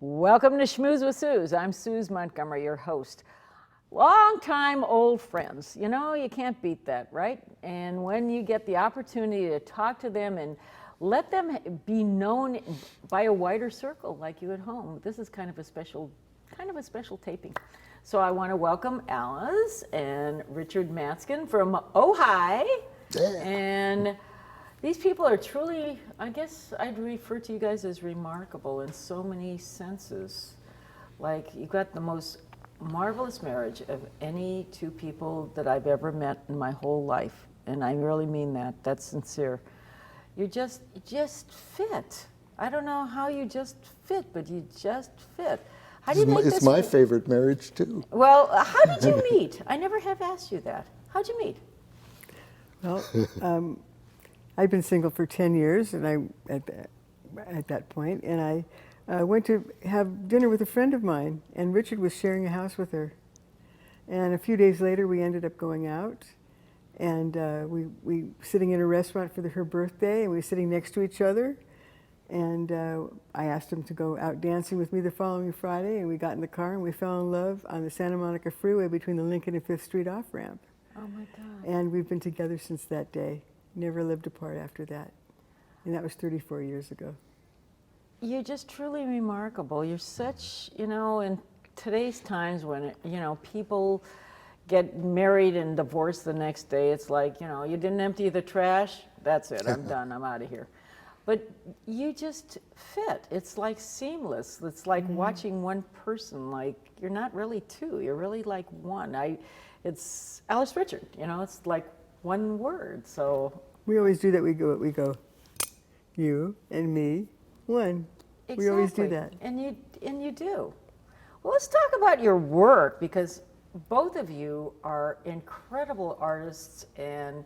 Welcome to Schmooze with Suze. I'm Suze Montgomery, your host. Long-time old friends. You know, you can't beat that, right? And when you get the opportunity to talk to them and let them be known by a wider circle like you at home, this is kind of a special taping. So I want to welcome Alice and Richard Matzkin from Ojai. Yeah. And these people are truly, I guess I'd refer to you guys as remarkable in so many senses. Like, you've got the most marvelous marriage of any two people that I've ever met in my whole life. And I really mean that. That's sincere. You just fit. I don't know how you just fit, but you just fit. How do you make this? It's my favorite marriage, too. Well, how did you meet? I never have asked you that. How'd you meet? Well, I'd been single for 10 years, and at that point, and I went to have dinner with a friend of mine, and Richard was sharing a house with her. And a few days later, we ended up going out, and we sitting in a restaurant for her birthday, and we were sitting next to each other. And I asked him to go out dancing with me the following Friday, and we got in the car and we fell in love on the Santa Monica Freeway between the Lincoln and Fifth Street off-ramp. Oh my God. And we've been together since that day. Never lived apart after that. And that was 34 years ago. You're just truly remarkable. You're such, you know, in today's times when, you know, people get married and divorced the next day, it's like, you know, you didn't empty the trash, that's it, I'm done, I'm out of here. But you just fit. It's like seamless. It's like watching one person. Like, you're not really two. You're really like one. It's Alice Richard. You know, it's like one word. So we always do that. We go, you and me, one. exactly. We always do that. And you do. Well, let's talk about your work, because both of you are incredible artists and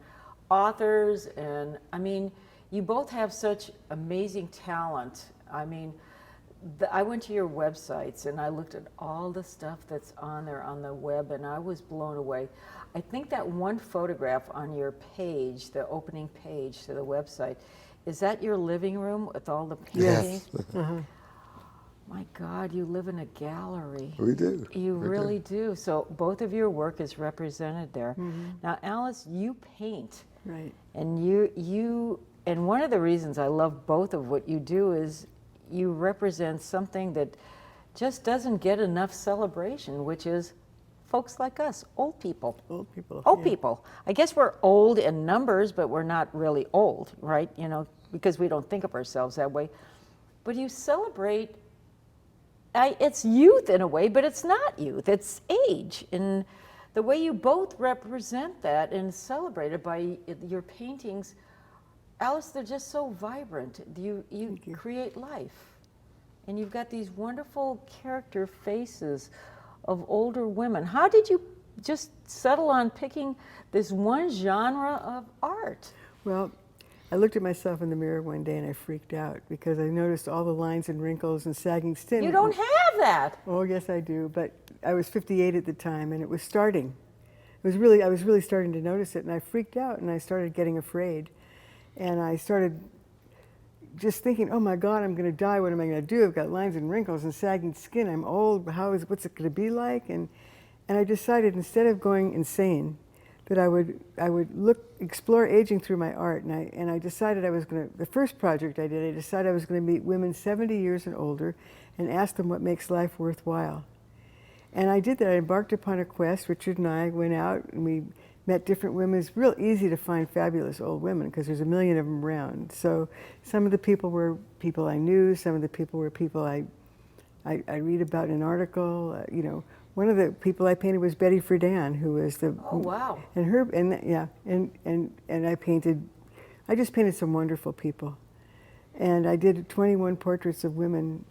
authors, and I mean, you both have such amazing talent. I mean, I went to your websites and I looked at all the stuff that's on there on the web, and I was blown away. I think that one photograph on your page, the opening page to the website, is that your living room with all the paintings? Yes. My God, you live in a gallery. We do. You really do. So both of your work is represented there. Now, Alice, you paint. Right. And and one of the reasons I love both of what you do is you represent something that just doesn't get enough celebration, which is folks like us, old people. Old people. Old yeah. people. I guess we're old in numbers, but we're not really old, right? You know, because we don't think of ourselves that way. But you celebrate, it's youth in a way, but it's not youth, it's age. And the way you both represent that and celebrate it by your paintings, Alice, they're just so vibrant. You create life. And you've got these wonderful character faces of older women. How did you just settle on picking this one genre of art? Well, I looked at myself in the mirror one day and I freaked out because I noticed all the lines and wrinkles and sagging skin. You don't have that. Oh, yes, I do. But I was 58 at the time, and it was starting. I was really starting to notice it, and I freaked out, and I started getting afraid. And I started just thinking, oh my God, I'm going to die. What am I going to do? I've got lines and wrinkles and sagging skin. I'm old. What's it going to be like? And I decided, instead of going insane, that I would explore aging through my art. And I decided the first project I decided I was going to meet women 70 years and older and ask them what makes life worthwhile. And I did that. I embarked upon a quest. Richard and I went out and we met different women. It's real easy to find fabulous old women because there's a million of them around. So some of the people were people I knew. Some of the people were people I read about in an article. You know, one of the people I painted was Betty Friedan, who was the Oh wow! And I just painted some wonderful people, and I did 21 portraits of women.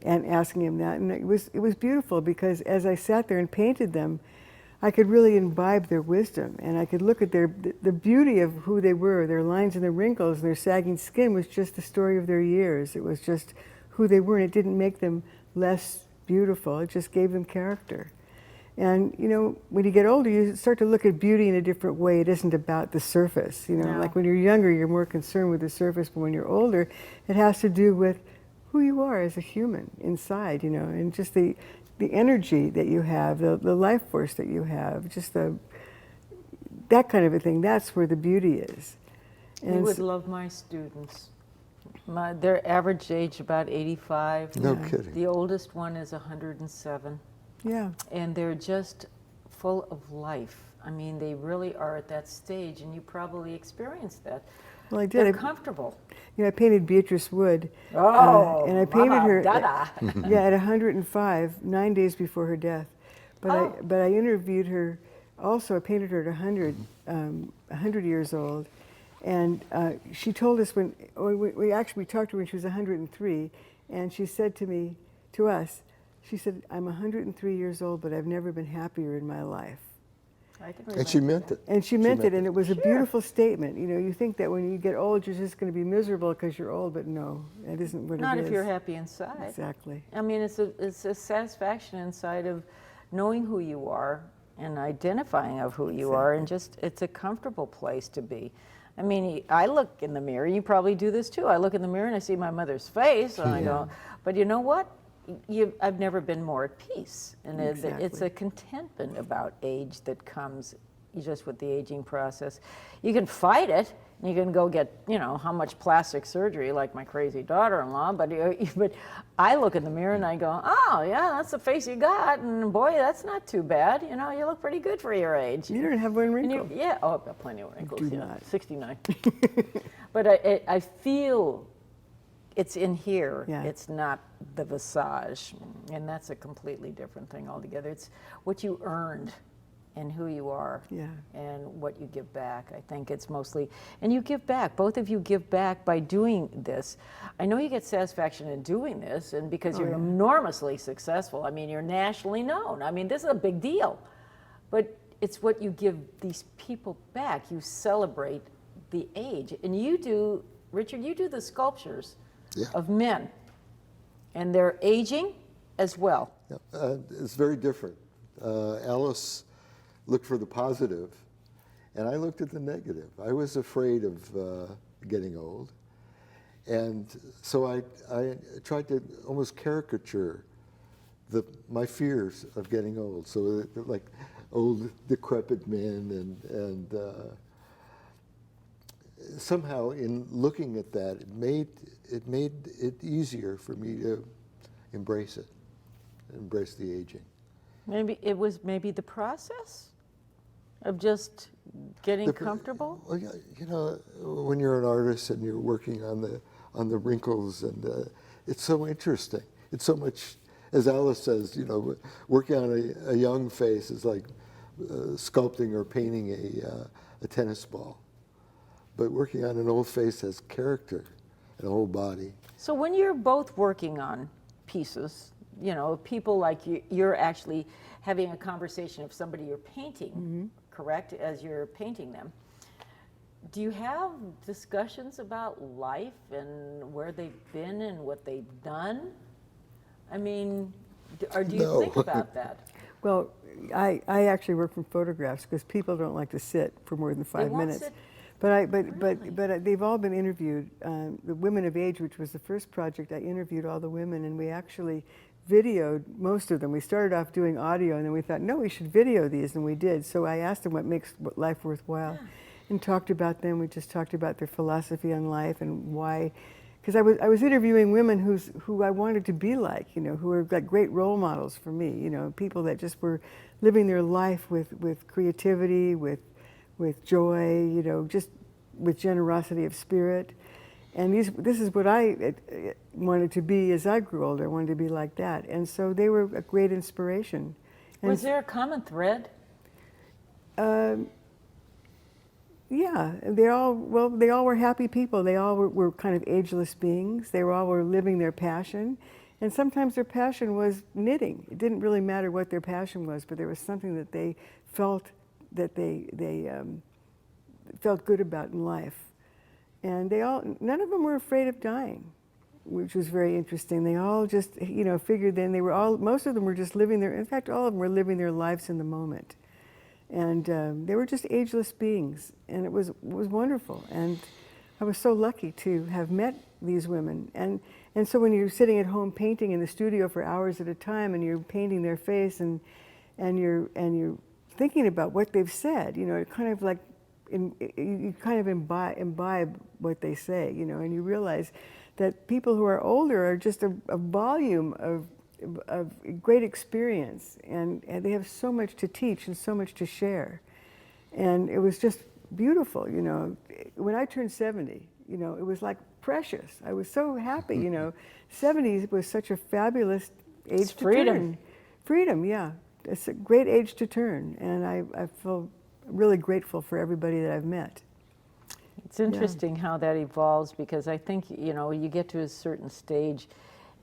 And asking him that, and it was beautiful because as I sat there and painted them, I could really imbibe their wisdom, and I could look at the beauty of who they were. Their lines and their wrinkles and their sagging skin was just the story of their years. It was just who they were, and it didn't make them less beautiful. It just gave them character. And you know, when you get older, you start to look at beauty in a different way. It isn't about the surface. You know, No. like when you're younger, you're more concerned with the surface, but when you're older, it has to do with who you are as a human inside, you know, and just the energy that you have, the life force that you have, just that kind of a thing. That's where the beauty is. You would love my students. Their average age about 85. No kidding. The oldest one is 107. Yeah. And they're just full of life. I mean, they really are at that stage, and you probably experienced that. Well, I did. They're comfortable. You know, I painted Beatrice Wood. Oh, and I painted her Dada. at 105, 9 days before her death. But I interviewed her. Also, I painted her at 100 years old, and she told us when we talked to her when she was 103, and she said to us, she said, "I'm 103 years old, but I've never been happier in my life." And she meant it. And she meant it, and it was a beautiful statement. You know, you think that when you get old, you're just going to be miserable because you're old, but no, that isn't what it is. Not if you're happy inside. Exactly. I mean, it's a satisfaction inside of knowing who you are and identifying of who you are, and just, it's a comfortable place to be. I mean, I look in the mirror, you probably do this too. I look in the mirror and I see my mother's face, and I go, but you know what? I've never been more at peace. And it's a contentment about age that comes just with the aging process. You can fight it, and you can go get, you know, how much plastic surgery, like my crazy daughter-in-law, but I look in the mirror and I go, oh yeah, that's the face you got, and boy, that's not too bad. You know, you look pretty good for your age. You don't have one wrinkle. Yeah, oh, I've got plenty of wrinkles. Do not. 69. But I feel it's in here. Yeah. It's not the visage, and that's a completely different thing altogether. It's what you earned and who you are, and what you give back. I think it's mostly, and you give back. Both of you give back by doing this. I know you get satisfaction in doing this, and because you're enormously successful. I mean, you're nationally known. I mean, this is a big deal. But it's what you give these people back. You celebrate the age, and you do, Richard, you do the sculptures of men, and they're aging as well. Yeah, it's very different. Alice looked for the positive, and I looked at the negative. I was afraid of getting old, and so I tried to almost caricature my fears of getting old. So like old decrepit men, and somehow in looking at that, it made it easier for me to embrace the aging. Maybe it was the process of just getting comfortable. Well, you know, when you're an artist and you're working on the wrinkles, and it's so interesting. It's so much, as Alice says, you know, working on a young face is like sculpting or painting a tennis ball. But working on an old face has character and a whole body. So when you're both working on pieces, you know, people like you're actually having a conversation of somebody you're painting, correct, as you're painting them. Do you have discussions about life and where they've been and what they've done? I mean, or do you think about that? Well, I actually work from photographs because people don't like to sit for more than 5 minutes. Sit. But they've all been interviewed. The Women of Age, which was the first project, I interviewed all the women, and we actually videoed most of them. We started off doing audio, and then we thought, no, we should video these, and we did. So I asked them what makes life worthwhile, and talked about them. We just talked about their philosophy on life and why. Because I was interviewing women who I wanted to be like, you know, who were like great role models for me. You know, people that just were living their life with creativity, with joy, you know, just with generosity of spirit. And this is what I wanted to be as I grew older. I wanted to be like that. And so they were a great inspiration. And was there a common thread? Yeah, they all were happy people. They all were kind of ageless beings. They all were living their passion. And sometimes their passion was knitting. It didn't really matter what their passion was, but there was something that they felt that they felt good about in life. And none of them were afraid of dying, which was very interesting. They all just, you know, figured then most of them were just living in fact, all of them were living their lives in the moment. And they were just ageless beings, and it was wonderful. And I was so lucky to have met these women. And so when you're sitting at home painting in the studio for hours at a time and you're painting their face and you're thinking about what they've said, you know, it kind of like, you kind of imbibe what they say, you know, and you realize that people who are older are just a volume of great experience, and they have so much to teach and so much to share. And it was just beautiful, you know. When I turned 70, you know, it was like precious. I was so happy, you know. 70 was such a fabulous age to turn. Freedom, yeah. It's a great age to turn, and I feel really grateful for everybody that I've met. It's interesting how that evolves, because I think, you know, you get to a certain stage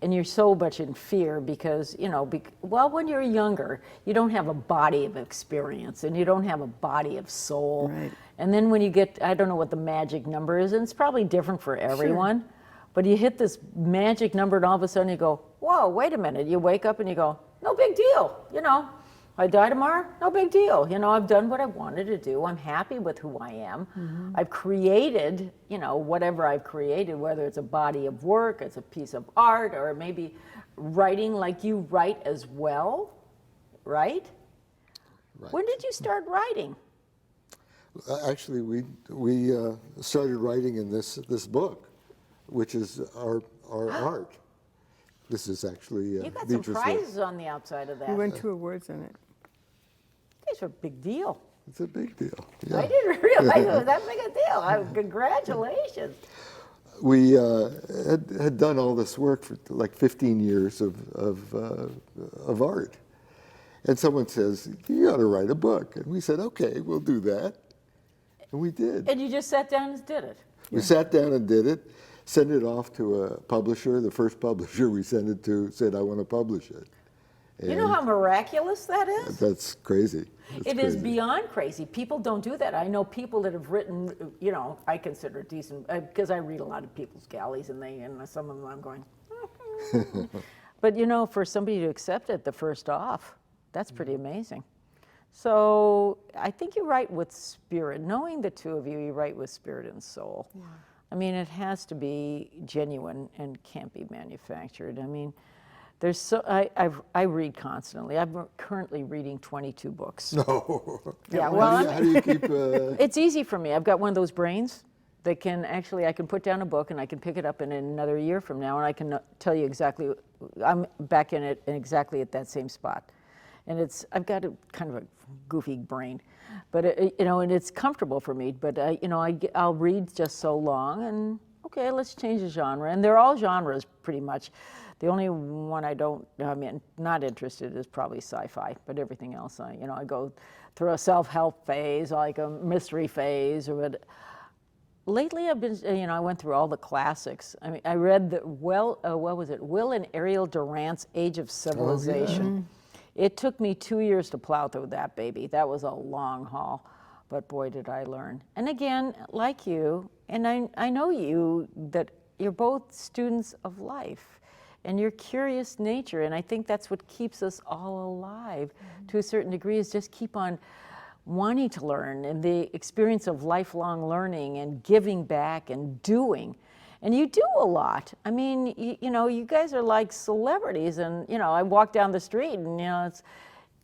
and you're so much in fear because, you know, well, when you're younger, you don't have a body of experience and you don't have a body of soul. Right. And then when you get, I don't know what the magic number is, and it's probably different for everyone, sure, but you hit this magic number and all of a sudden you go, whoa, wait a minute. You wake up and you go, no big deal, you know. I die tomorrow, no big deal. You know, I've done what I wanted to do. I'm happy with who I am. Mm-hmm. I've created, you know, whatever I've created, whether it's a body of work, it's a piece of art, or maybe writing like you write as well, right? Right. When did you start writing? Actually, we started writing in this book, which is our art. This is actually you got Beatrice some prizes on the outside of that. We won 2 awards on it. These are a big deal. It's a big deal. Yeah. I didn't realize it was that big a deal. Congratulations. We had done all this work for like 15 years of art. And someone says, you ought to write a book. And we said, okay, we'll do that. And we did. And you just sat down and did it. We sat down and did it, sent it off to a publisher. The first publisher we sent it to said, I want to publish it. And you know how miraculous that is? That's crazy. It is beyond crazy. People don't do that. I know people that have written, you know, I consider decent, because I read a lot of people's galleys, and some of them I'm going, but you know, for somebody to accept it the first off, that's pretty amazing. So I think you write with spirit. Knowing the two of you, you write with spirit and soul. Yeah. I mean, it has to be genuine and can't be manufactured. I mean, there's so I read constantly. I'm currently reading 22 books. No. Yeah. Well, how do you keep? It's easy for me. I've got one of those brains that can actually, I can put down a book and I can pick it up in another year from now, and I can tell you exactly. I'm back in it and exactly at that same spot, and I've got a kind of a goofy brain, but you know, and it's comfortable for me. But you know, I'll read just so long, and okay, let's change the genre, and they're all genres pretty much. The only one not interested is probably sci-fi, but everything else, you know, I go through a self-help phase, like a mystery phase, or what. Lately, I've been, you know, I went through all the classics. I mean, I read what was it? Will and Ariel Durant's Age of Civilization. Oh, yeah. It took me 2 years to plow through that baby. That was a long haul, but boy, did I learn. And again, like you, and I know you, that you're both students of life. And your curious nature, and I think that's what keeps us all alive to a certain degree, is just keep on wanting to learn, and the experience of lifelong learning and giving back and doing. And you do a lot. I mean, you know, you guys are like celebrities, and you know, I walk down the street and you know,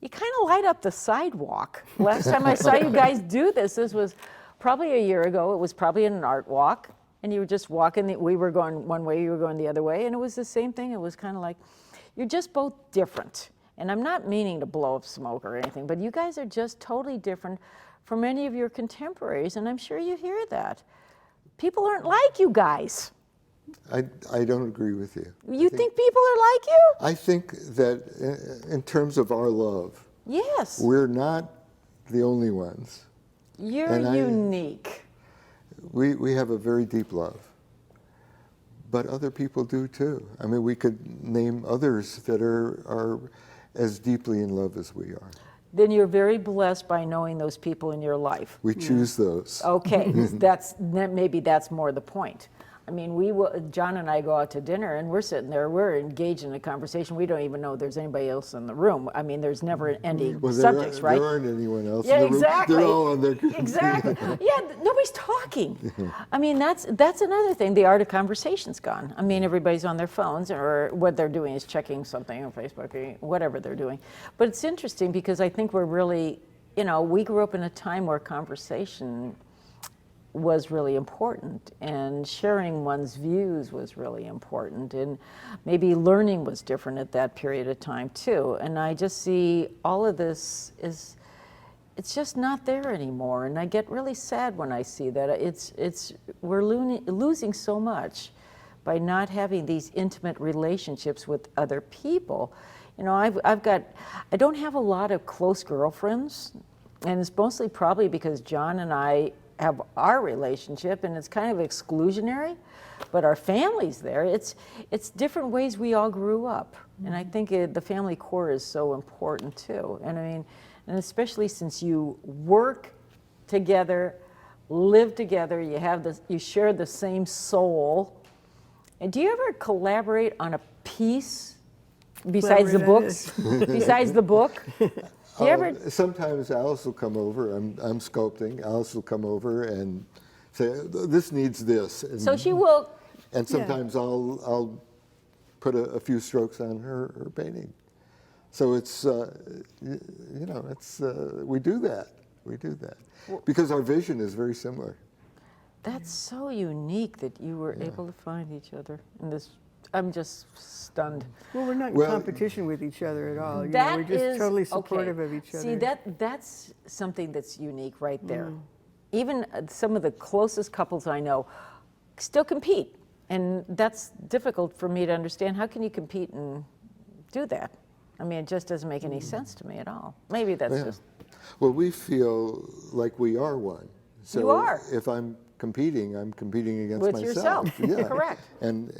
you kind of light up the sidewalk. Last time I saw you guys do this was probably a year ago. It was probably in an art walk. And you were just walking, we were going one way, you were going the other way, and it was the same thing. It was kind of like, you're just both different. And I'm not meaning to blow up smoke or anything, but you guys are just totally different from any of your contemporaries, and I'm sure you hear that. People aren't like you guys. I don't agree with you. You think people are like you? I think that in terms of our love, yes, we're not the only ones. You're unique. We have a very deep love, but other people do too. I mean, we could name others that are as deeply in love as we are. Then you're very blessed by knowing those people in your life. We choose those. Okay, maybe that's more the point. I mean, John and I go out to dinner and we're sitting there, we're engaged in a conversation. We don't even know there's anybody else in the room. I mean, there's never ending subjects, right? There aren't anyone else Yeah, in the room. exactly. They're all on their Exactly. Yeah, nobody's talking. I mean, that's another thing. The art of conversation's gone. I mean, everybody's on their phones, or what they're doing is checking something on Facebook, or whatever they're doing. But it's interesting because I think we're really, we grew up in a time where conversation was really important, and sharing one's views was really important, and maybe learning was different at that period of time too. And I just see all of this it's just not there anymore, and I get really sad when I see that. We're losing so much by not having these intimate relationships with other people. I don't have a lot of close girlfriends, and it's mostly probably because John and I have our relationship, and it's kind of exclusionary, but our family's there. It's different ways we all grew up, and I think the family core is so important too. And I mean, and especially since you work together, live together, you share the same soul. And do you ever collaborate on a piece besides the books? Besides the book? Do you ever? Sometimes Alice will come over. I'm sculpting. Alice will come over and say, "This needs this." And, So she will. And sometimes I'll put a few strokes on her painting. So it's we do that. We do that because our vision is very similar. That's so unique that you were able to find each other in this. I'm just stunned. Well, we're not in competition with each other at all. We're just totally supportive of each other. See, that's something that's unique right there. Even some of the closest couples I know still compete, and that's difficult for me to understand. How can you compete and do that? I mean, it just doesn't make any sense to me at all. Maybe that's just... Well, we feel like we are one. So you are. If I'm competing against with myself. yourself. Yeah. Correct. And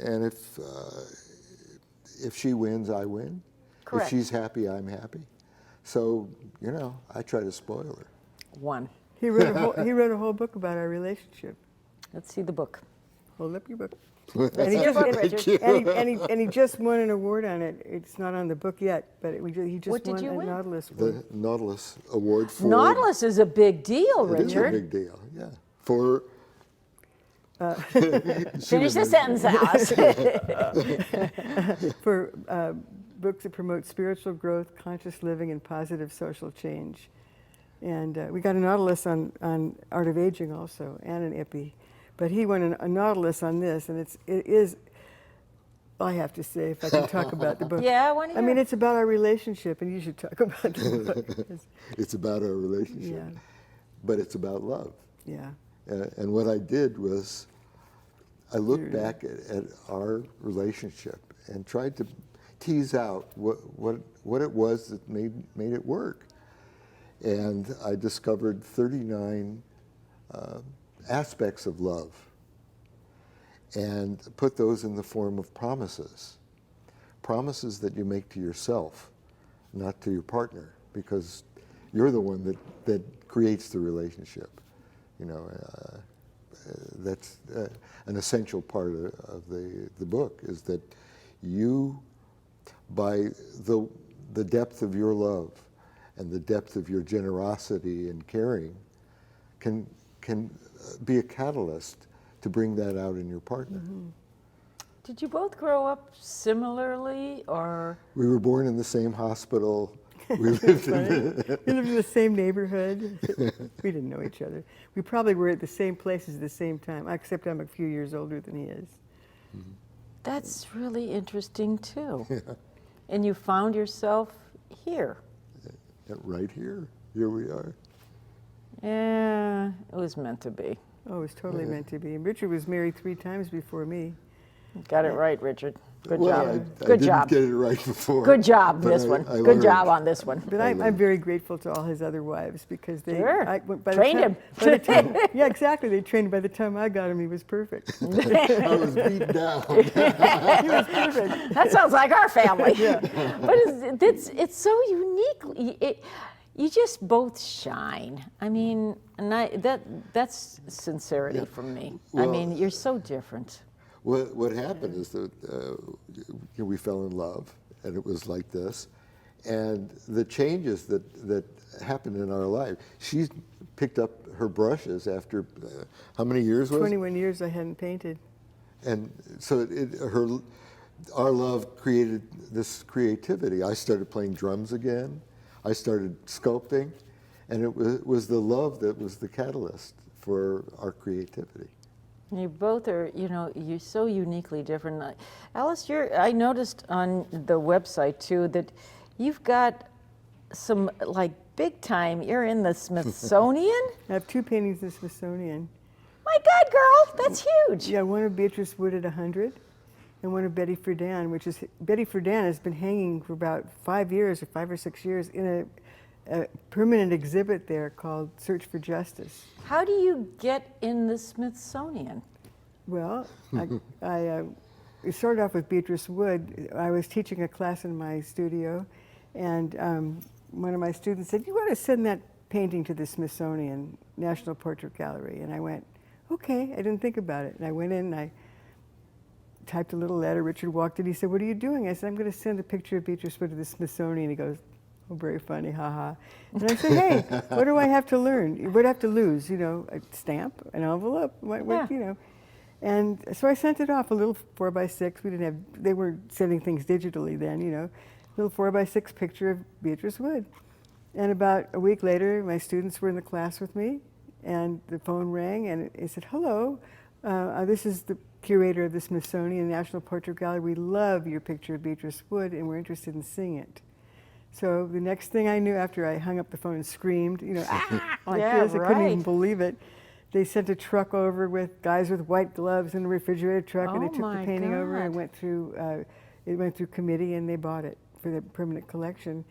if she wins, I win. Correct. If she's happy, I'm happy. So I try to spoil her. One. He wrote a whole book about our relationship. Let's see the book. Hold up your book. And he just won an award on it. It's not on the book yet, but he just won a Nautilus Award. The Nautilus Award for... Nautilus is a big deal, Richard. It is a big deal, yeah. For... Finish the sentence, Alice. For books that promote spiritual growth, conscious living, and positive social change. And we got a Nautilus on Art of Aging also, and an IPPY. But he won a Nautilus on this, and it is, I have to say, if I can talk about the book. Yeah, I want to hear. I mean, it's about our relationship, and you should talk about the book. It's about our relationship, but it's about love. Yeah. And what I did was I looked back at our relationship and tried to tease out what it was that made it work. And I discovered 39 aspects of love and put those in the form of promises. Promises that you make to yourself, not to your partner, because you're the one that creates the relationship. That's an essential part of the book, is that you, by the depth of your love and the depth of your generosity and caring, can be a catalyst to bring that out in your partner. Mm-hmm. Did you both grow up similarly, or? We were born in the same hospital. We lived in the same neighborhood. We didn't know each other. We probably were at the same places at the same time, except I'm a few years older than he is. Mm-hmm. That's really interesting too. Yeah. And you found yourself here. Right here. Here we are. Yeah, it was meant to be. Oh, it was totally meant to be. And Richard was married 3 times before me. Got it right, Richard. Good job. Good job. I didn't get it right before. Good job this one. Good job on this one. But I'm very grateful to all his other wives because they trained him. Yeah, exactly. They trained him. By the time I got him, he was perfect. I was beat down. He was perfect. That sounds like our family. Yeah. But it's so unique. You just both shine. I mean, and that's sincerity from me. Well, I mean, you're so different. what happened is that we fell in love, and it was like this. And the changes that happened in our life, she picked up her brushes after how many years was it? 21 years I hadn't painted. And so our love created this creativity. I started playing drums again. I started sculpting, and it was the love that was the catalyst for our creativity. You both are, you're so uniquely different. Alice, I noticed on the website too that you've got some like big time, you're in the Smithsonian? I have 2 paintings in the Smithsonian. My God, girl, that's huge. Yeah, one of Beatrice Wood at 100, and one of Betty Friedan, Betty Friedan has been hanging for about 5 years, or 5 or 6 years, in a permanent exhibit there called Search for Justice. How do you get in the Smithsonian? Well, it started off with Beatrice Wood. I was teaching a class in my studio, and one of my students said, "You want to send that painting to the Smithsonian National Portrait Gallery?" And I went, "Okay." I didn't think about it. And I went in and I typed a little letter. Richard walked in. He said, "What are you doing?" I said, "I'm going to send a picture of Beatrice Wood to the Smithsonian." He goes, "Oh, very funny, haha." And I said, "Hey, what do I have to learn? What do I have to lose? A stamp, an envelope, Yeah. And so I sent it off, a little 4x6. They weren't sending things digitally then, little 4x6 picture of Beatrice Wood. And about a week later, my students were in the class with me, and the phone rang, and it said, "Hello, this is the curator of the Smithsonian National Portrait Gallery. We love your picture of Beatrice Wood, and we're interested in seeing it." So the next thing I knew, after I hung up the phone and screamed, like Yeah, this, I couldn't even right. believe it. They sent a truck over with guys with white gloves in a refrigerator truck, and they Oh, took my the painting over and God. it went through committee, and they bought it for the permanent collection.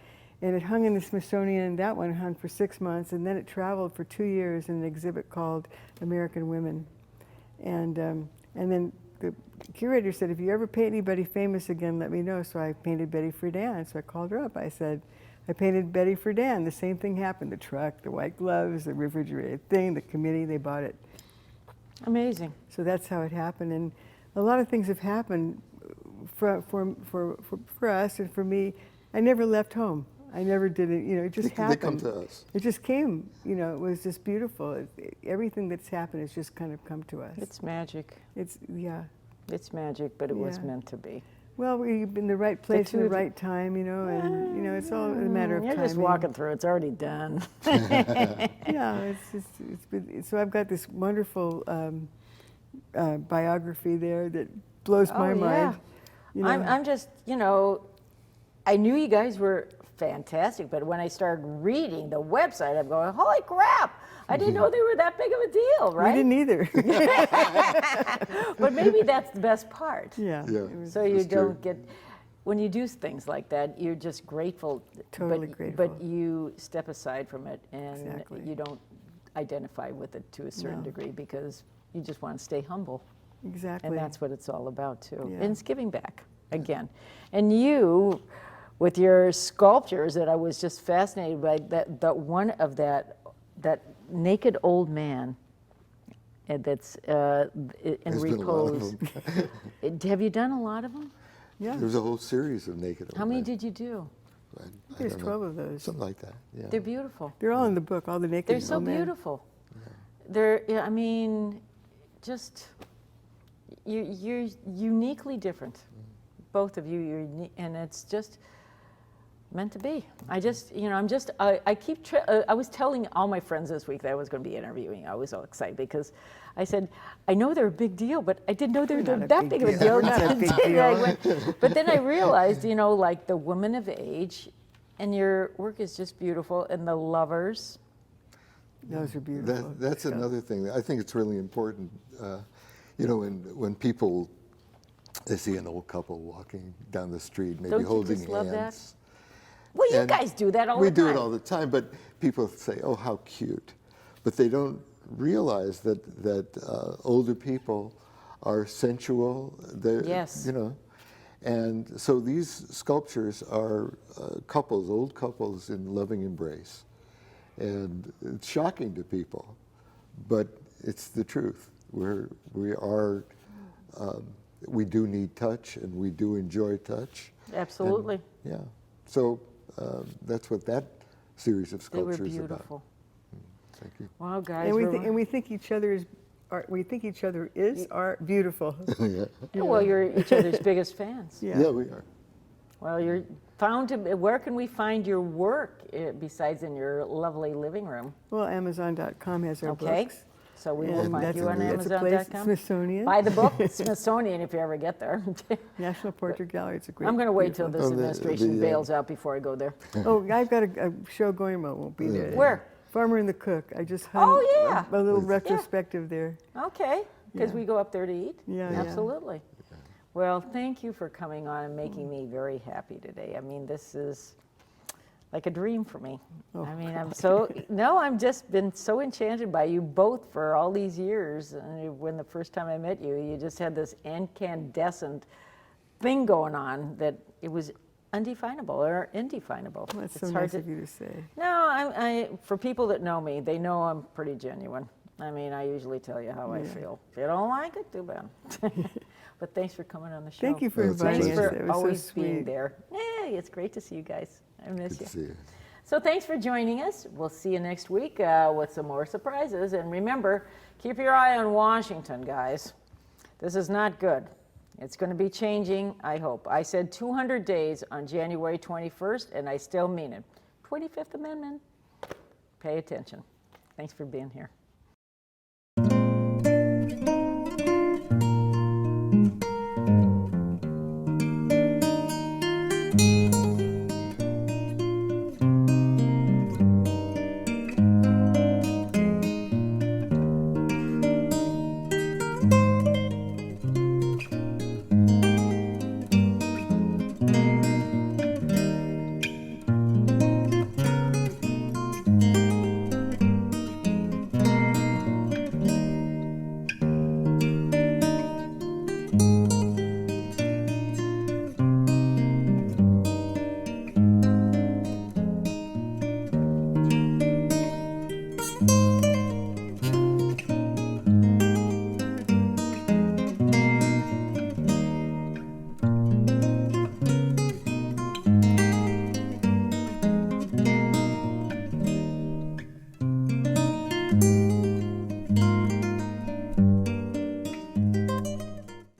And it hung in the Smithsonian, and that one hung for 6 months, and then it traveled for 2 years in an exhibit called American Women. And then the curator said, "If you ever paint anybody famous again, let me know." So I painted Betty Friedan. So I called her up. I said, "I painted Betty Friedan. The same thing happened. The truck, the white gloves, the refrigerated thing, the committee, they bought it." Amazing. So that's how it happened. And a lot of things have happened for us and for me. I never left home. I never did it. It just happened. They come to us. It just came. It was just beautiful. Everything that's happened has just kind of come to us. It's magic. Yeah. It's magic, but it was Yeah. meant to be. Well, we're in the right place in the two- right time, and it's all a matter of You're timing. just walking through. It's already done. Yeah, it's been, so I've got this wonderful biography there that blows my mind. I'm just, I knew you guys were fantastic, but when I started reading the website, I'm going, holy crap! I didn't know they were that big of a deal, right? We didn't either. But maybe that's the best part. Yeah. Yeah. it was- So you That's true. don't get, when you do things like that, you're just grateful. Totally grateful. But you step aside from it and Exactly. you don't identify with it to a certain No. degree because you just want to stay humble. Exactly. And that's what it's all about too. Yeah. And it's giving back again. And you, with your sculptures that I was just fascinated by, that one of that naked old man that's in There's been a lot of repose. them. Have you done a lot of them? Yeah. There's a whole series of naked. How old many men. did you do? I There's don't know. 12 of those. Something like that. Yeah. They're beautiful. They're all in the book, all the naked They're so old men. beautiful. They're, I mean, just, you're uniquely different. Both of you, and it's just meant to be. I just, I was telling all my friends this week that I was going to be interviewing. I was all excited because I said, I know they're a big deal, but I didn't know they were Not a that big big of a deal. deal. We're not a big deal. But then I realized, like the woman of age, and your work is just beautiful, and the lovers. Those are beautiful. That's another thing. I think it's really important. When people, they see an old couple walking down the street, maybe Don't you holding just love that? hands. Well, you And guys do that all we the time. do it all the time, but people say, "Oh, how cute," but they don't realize that older people are sensual. They're, Yes. and so these sculptures are couples, old couples in loving embrace, and it's shocking to people, but it's the truth. We are we do need touch, and we do enjoy touch. Absolutely. And, yeah. So that's what that series of They were sculptures is about. beautiful. Thank you. Wow, guys. And we think each other is art. We think each other is art beautiful. Yeah. Well, you're each other's biggest fans. Yeah, we are. Well, you're found to. Where can we find your work besides in your lovely living room? Well, Amazon.com has our Okay. books. So we will And find you on that's a place, Amazon.com. Smithsonian. Buy the book, Smithsonian, if you ever get there. National Portrait Gallery. It's a great. I'm going to wait till beautiful- this administration the, bails out before I go there. Oh, I've got a show going, but won't be there. Where? Farmer and the Cook. I just hung Oh, yeah. a little retrospective there. Okay, because Yeah. we go up there to eat. Yeah, yeah. Absolutely. Well, thank you for coming on and making me very happy today. I mean, this is like a dream for me. Oh, I mean, I'm just been so enchanted by you both for all these years. And when the first time I met you, you just had this incandescent thing going on that it was undefinable or indefinable. That's It's so hard nice to- of you to say. No, for people that know me, they know I'm pretty genuine. I mean, I usually tell you how I Yeah. feel. If you don't like it, too bad. But thanks for coming on the show. Thank you for Oh, it's a inviting Thanks us. pleasure. for It was always so being sweet. there. Hey, it's great to see you guys. I miss Good you. to see you. So thanks for joining us. We'll see you next week with some more surprises. And remember, keep your eye on Washington, guys. This is not good. It's going to be changing, I hope. I said 200 days on January 21st, and I still mean it. 25th Amendment. Pay attention. Thanks for being here.